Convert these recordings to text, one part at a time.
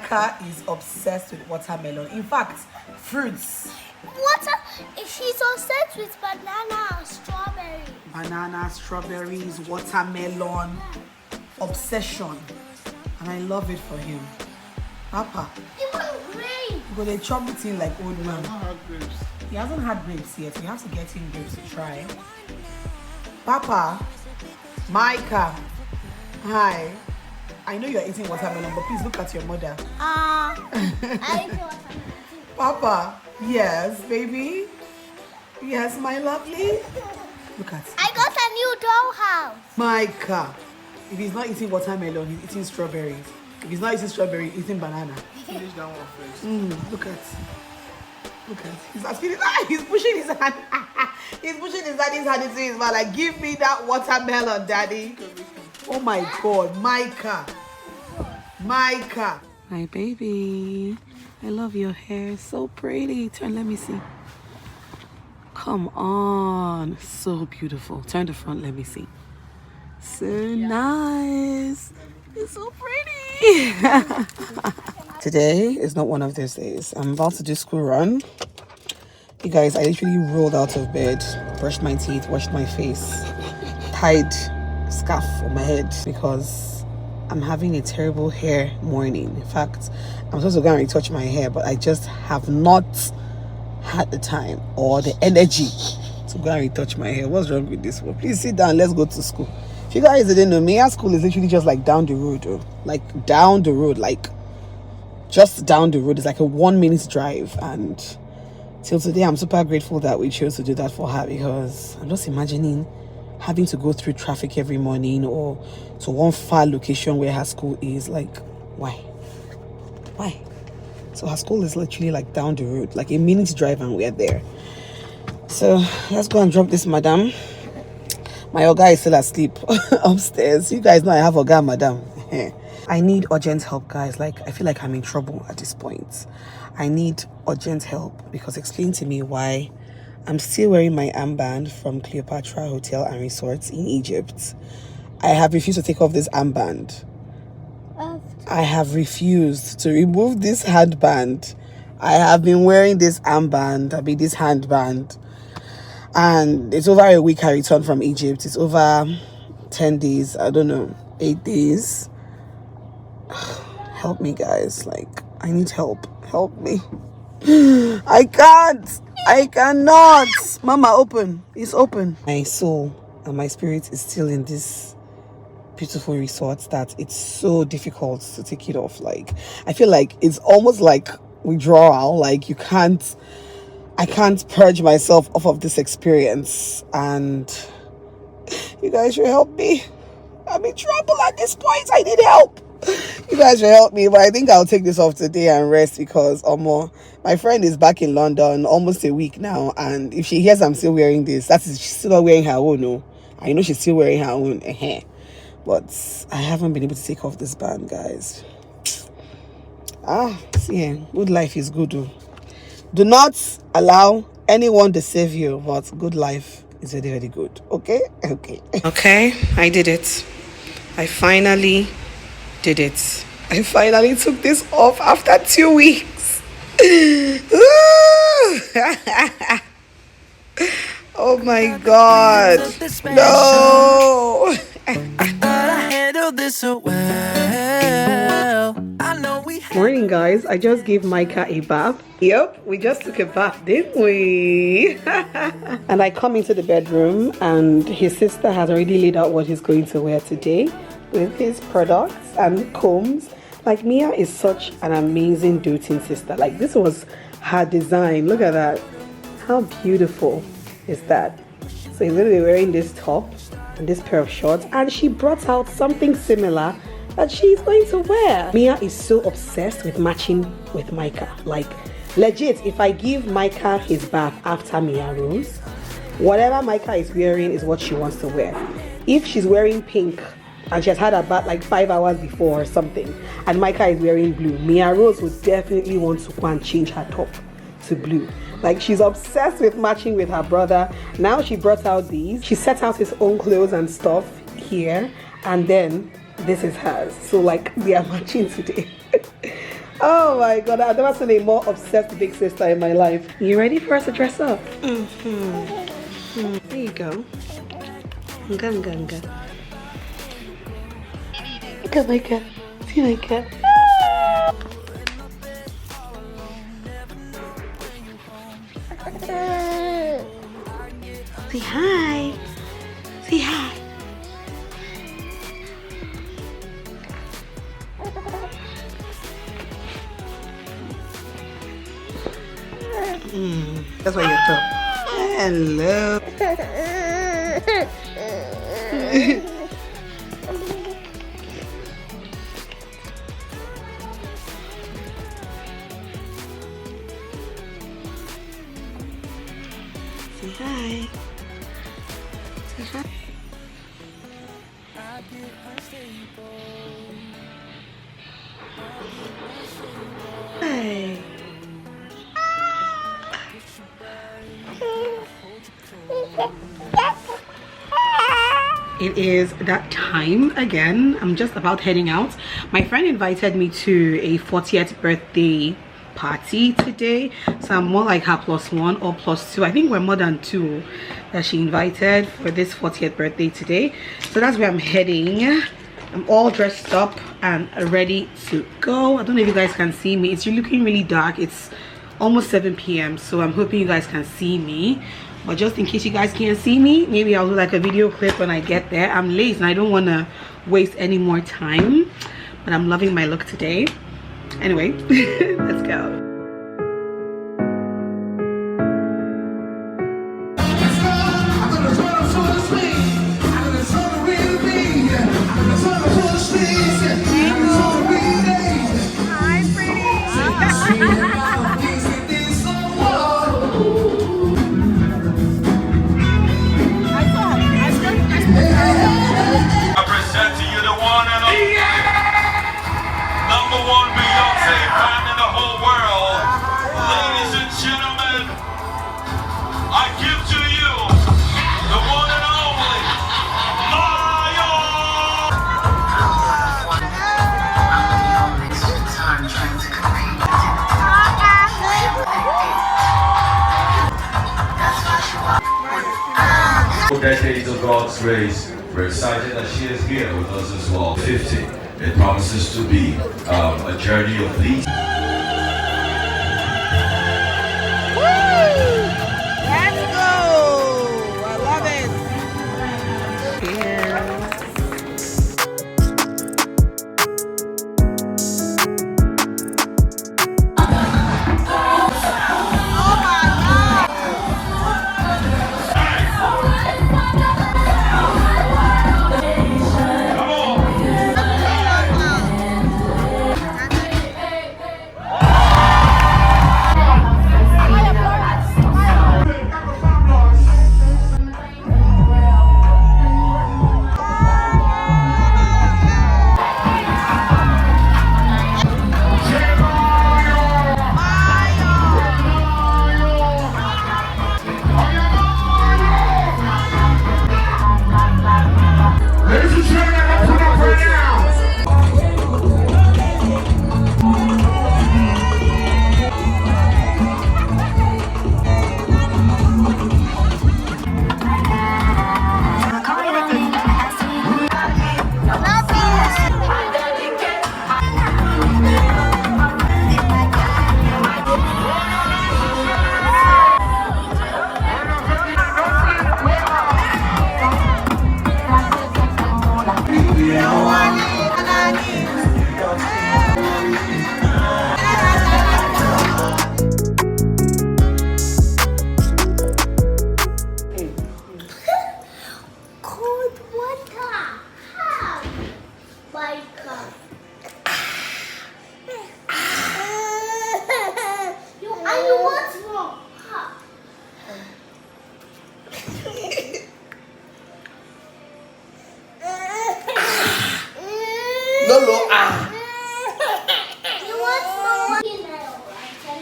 Micah is obsessed with watermelon. In fact, fruits. She's obsessed with banana and strawberry. Banana, strawberries, watermelon. Obsession. And I love it for him. Papa. Even grapes. But they chop the thing like old man. Grapes. He hasn't had grapes yet. We have to get him grapes to try. Papa. Micah. Hi. I know you're eating watermelon, but please look at your mother. I eat watermelon. Papa. Yes, baby. Yes, my lovely. Look at. I got a new dollhouse. Micah. If he's not eating watermelon, he's eating strawberries. If he's not eating strawberry, he's eating banana. Finish that one first. Look at. He's pushing his hand. He's pushing his daddy's hand into his mouth. Like, give me that watermelon, daddy. Oh my God, Micah. Micah. My baby. I love your hair. So pretty. Turn, let me see. Come on. So beautiful. Turn the front, let me see. So nice. It's so pretty. Today is not one of those days. I'm about to do school run. You guys, I literally rolled out of bed, brushed my teeth, washed my face, tied scarf on my head because I'm having a terrible hair morning. In fact, I'm supposed to go and retouch my hair, but I just have not had the time or the energy to go and retouch my hair. What's wrong with this one? Please sit down, let's go to school. If you guys didn't know, Mia's school is literally just like down the road, like down the road, like just down the road. It's like a 1 minute drive, and till today I'm super grateful that we chose to do that for her, because I'm just imagining having to go through traffic every morning or to one far location where her school is. Like, why? So her school is literally like down the road, like a minute drive, and we're there. So let's go and drop this madam. My oga is still asleep upstairs. You guys know I have oga, madam. I need urgent help, guys. Like, I feel like I'm in trouble at this point. I need urgent help, because explain to me why I'm still wearing my armband from Cleopatra Hotel and Resorts in Egypt. I have refused to take off this armband. I have refused to remove this handband. I have been wearing this armband, this handband. And it's over a week I returned from Egypt. It's over 10 days. I don't know, 8 days. Help me, guys. Like, I need help. Help me. I can't. I cannot. Mama, open. It's open. My soul and my spirit is still in this beautiful resort that it's so difficult to take it off. Like, I feel like it's almost like withdrawal. Like, I can't purge myself off of this experience, and you guys should help me. I'm in trouble at this point. I need help. You guys should help me, but I think I'll take this off today and rest, because my friend is back in London almost a week now, and if she hears I'm still wearing this, she's still not wearing her own. No, I know she's still wearing her own, but I haven't been able to take off this band, guys. See, good life is good. Do not allow anyone to save you, but good life is very, very good. Okay, I did it. I finally did it. I finally took this off after 2 weeks. Oh my God. No. Morning, guys. I just gave Micah a bath. Yep, we just took a bath, didn't we? And I come into the bedroom, and his sister has already laid out what he's going to wear today with his products and combs. Like, Mia is such an amazing doting sister. Like, this was her design. Look at that. How beautiful is that? So he's going to be wearing this top and this pair of shorts, and she brought out something similar that she's going to wear. Mia is so obsessed with matching with Micah. Like, legit, if I give Micah his bath after Mia rose, whatever Micah is wearing is what she wants to wear. If she's wearing pink and she has had a bath like 5 hours before or something, and Micah is wearing blue, Mia Rose would definitely want to go and change her top to blue. Like, she's obsessed with matching with her brother. Now she brought out these. She set out his own clothes and stuff here, and then this is hers. So, like, we are matching today. Oh my god, I've never seen a more obsessed big sister in my life. You ready for us to dress up? There you go. Nga. Look at Micah. See Micah. Say hi. Say hi. That's why you're top. Hello. Say hi. Say hi. Hi. It is that time again. I'm just about heading out. My friend invited me to a 40th birthday party today, so I'm more like her +1 or +2. I think we're more than 2 that she invited for this 40th birthday today, so that's where I'm heading. I'm all dressed up and ready to go. I don't know if you guys can see me. It's looking really dark. It's almost 7 p.m. so I'm hoping you guys can see me, but just in case you guys can't see me, maybe I'll do like a video clip when I get there. I'm late and I don't want to waste any more time, but I'm loving my look today. Anyway, let's go. Decades of God's grace. We're excited that she is here with us as well. 50. It promises to be a journey of peace. Let's go! I love it. Yeah.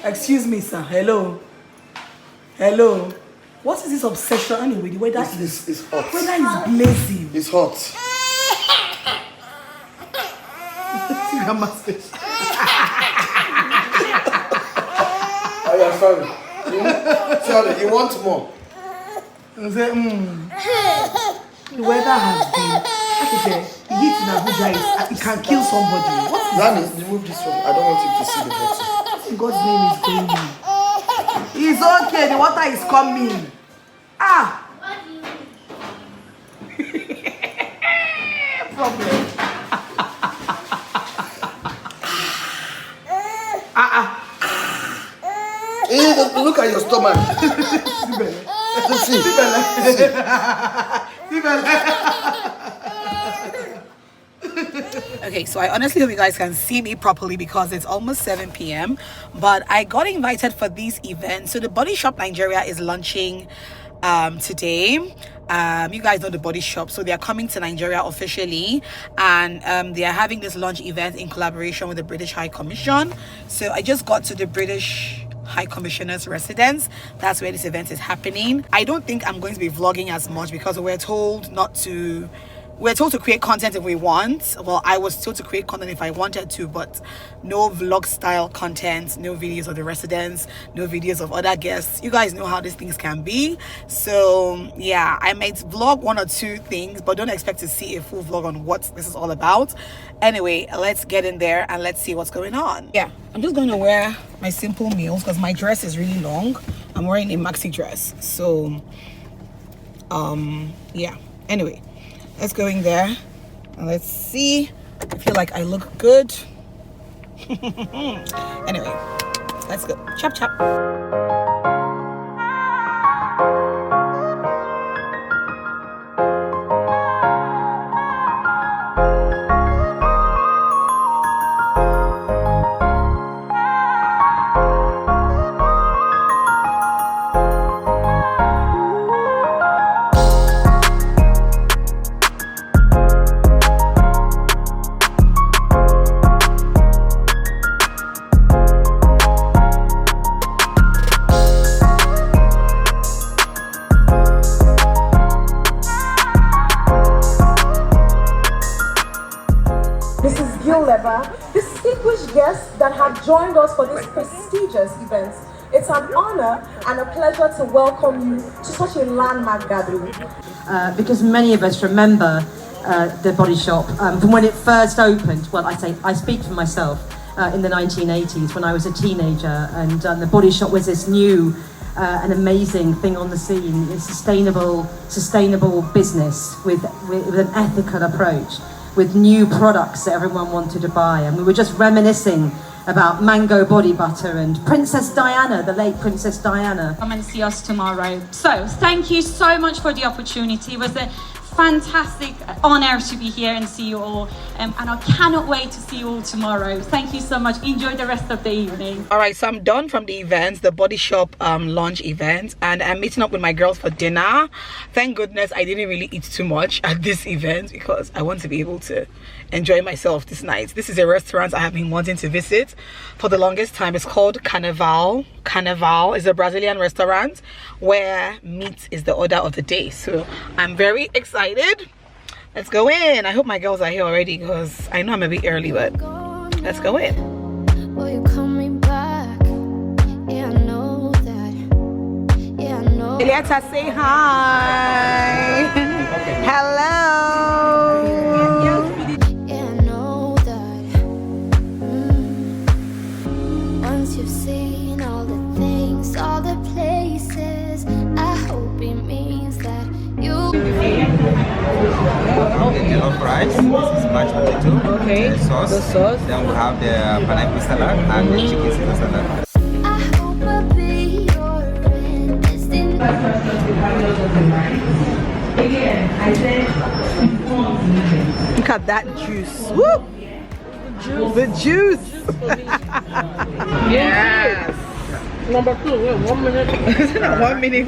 Excuse me, sir. Hello. Hello. What is this obsession anyway? The weather It's hot. Weather is blazing. It's hot. See grandma's face. am sorry. Sorry, you want more? You say, The weather has been, like you say, the heat in Abuja it can kill somebody. What is Rami, remove this one. I don't want him to see the bottle. in God's name is going on? It's okay, the water is coming. Ah! Problem. Look at your stomach. See. Okay, so I honestly hope you guys can see me properly because it's almost 7 p.m. But I got invited for this event. So the Body Shop Nigeria is launching today. You guys know the Body Shop, so they are coming to Nigeria officially, and they are having this launch event in collaboration with the British High Commission. So I just got to the British High Commissioner's residence. That's where this event is happening. I don't think I'm going to be vlogging as much because we're told to create content if we want. Well, I was told to create content if I wanted to, but no vlog style content, no videos of the residents, no videos of other guests. You guys know how these things can be. So yeah, I might vlog 1 or 2 things, but don't expect to see a full vlog on what this is all about. Anyway, let's get in there and let's see what's going on. Yeah, I'm just going to wear my simple meals because my dress is really long. I'm wearing a maxi dress. So yeah, anyway, let's go in there and let's see. I feel like I look good. Anyway, let's go. Chop chop. Distinguished guests that have joined us for this prestigious event. It's an honor and a pleasure to welcome you to such a landmark gathering. Because many of us remember the Body Shop from when it first opened. Well, I speak for myself in the 1980s when I was a teenager, and the Body Shop was this new an amazing thing on the scene. It's sustainable business with an ethical approach, with new products that everyone wanted to buy. And we were just reminiscing about mango body butter and Princess Diana, the late Princess Diana. Come and see us tomorrow. So thank you so much for the opportunity. It was a fantastic honor to be here and see you all, and I cannot wait to see you all tomorrow. Thank you so much. Enjoy the rest of the evening. All right, so I'm done from the events, the Body Shop launch event, and I'm meeting up with my girls for dinner. Thank goodness I didn't really eat too much at this event because I want to be able to enjoy myself this night. This is a restaurant I have been wanting to visit for the longest time. It's called Carnival. Carnival is a Brazilian restaurant where meat is the order of the day. So I'm very excited. Let's go in. I hope my girls are here already because I know I'm a bit early, but let's go in. Well, you're coming back. Yeah, I know that. Yeah, I know. Elietta, say hi. Hello. Yeah, I know that. Once you've seen all the things, all the places, I hope it means that you. The jollof rice, this is mashed potato, Okay, the sauce. the sauce. Then we have the pineapple salad and the chicken Caesar salad. I hope I'll be your destination. Look at that juice. Woo! The juice. Yes. Number 2, wait, 1 minute. 1 minute.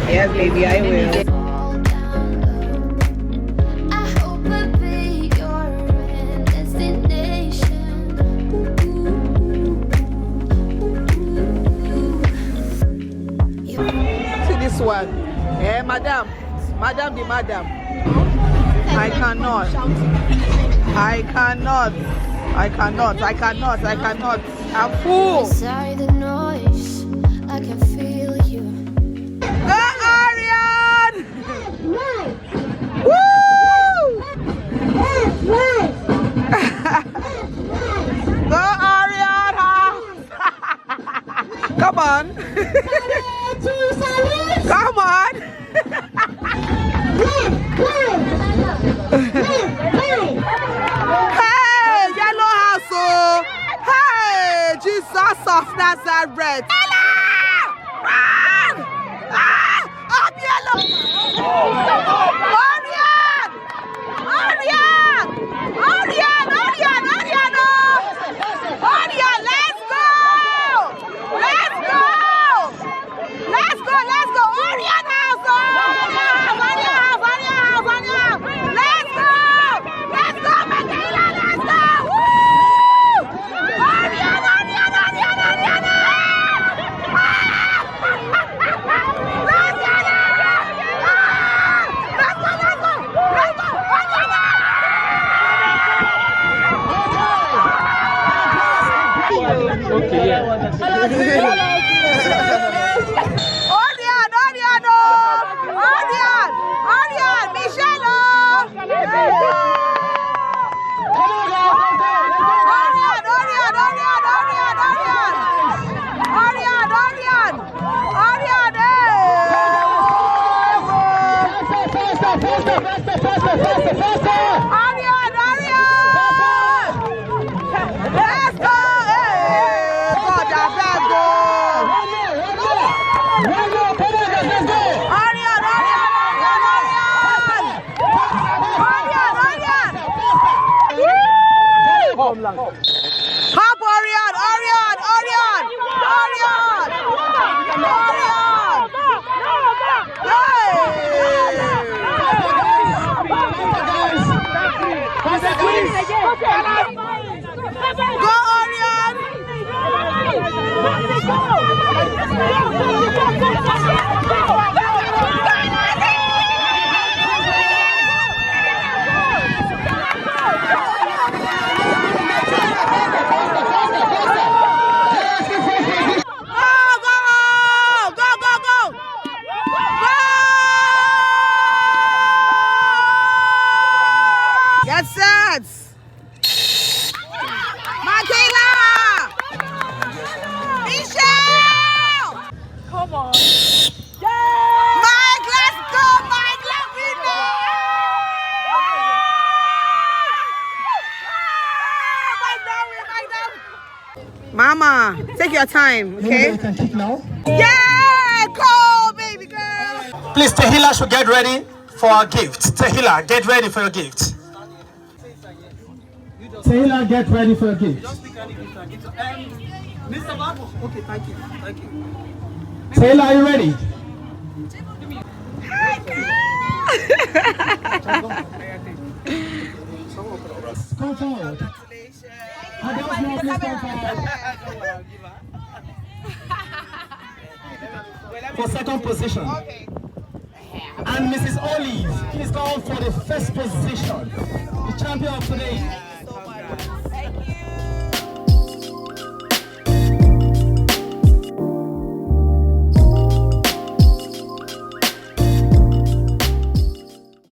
Yes, baby, I will. Fall down low. I hope I'll be your destination. See this one. Madam. Madam the madam. I cannot. I cannot. I'm full. Inside the noise, I can feel you. Go, Ariane! Woo! Go, Ariane! Come on. Come on. Hey, Yellow House. Oh. Hey, Jesus of Nazareth. Run! Up Yellow! Orion, let's go! Let's go! Orion House! Let's go! Michaela, let's go! Woo! Orion! Okay, yeah. Orion, Michelle. Let's go! Hop, Orion! Go, Orion! Get set! Michaela! Michelle! Come on! Mike, let's go! Mike, let me know! Mama, take your time, okay? You can kick now. Yeah! Go, baby girl! Please, Tehila should get ready for our gift. Tehila, get ready for your gift. Tehila, get ready for your gift. Mr. Babu. Okay, thank you. Tehila, are you ready? Come forward. For second position. Okay. And Mrs. Olive, please go for the first position. The champion of today.